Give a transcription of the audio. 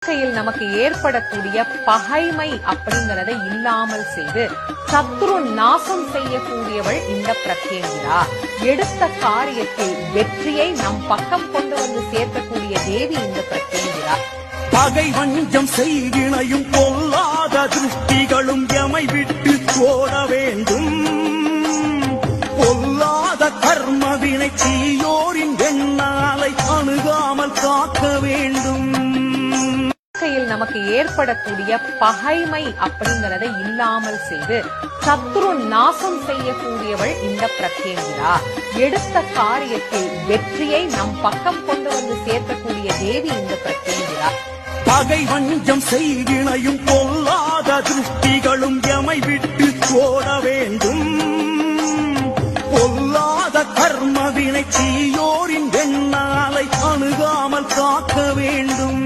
வாழ்க்கையில் நமக்கு ஏற்படக்கூடிய பகைமை அப்படிங்கறதை இல்லாமல் செய்து சத்ரு நாசம் செய்யக்கூடியவள் இந்த பிரத்யங்கிரா. எடுத்த காரியத்தில் வெற்றியை நம் பக்கம் கொண்டு வந்து சேர்க்கக்கூடிய தேவி இந்த பிரத்யங்கிரா. பகை வஞ்சம் செய்கினையும் பொல்லாத திருஷ்டிகளும் எமை விட்டு ஓட வேண்டும். பொல்லாத கர்மவினை தீயோரின் எண்ணாலை அணுகாமல் காக்க வேண்டும். வாழ்க்கையில் நமக்கு ஏற்படக்கூடிய பகைமை அப்படிங்கறதை இல்லாமல் செய்து சத்ரு நாசம் செய்யக்கூடியவள் இந்த பிரத்யங்கிரா. எடுத்த காரியத்தில் வெற்றியை நம் பக்கம் கொண்டு வந்து சேர்க்கக்கூடிய தேவி இந்த பிரத்யங்கிரா. பகை வஞ்சம் செய்கினையும் பொல்லாத திருஷ்டிகளும் எமை விட்டு ஓட வேண்டும். பொல்லாத கர்மவினை தீயோரின் எண்ணாலை அணுகாமல் காக்க வேண்டும்.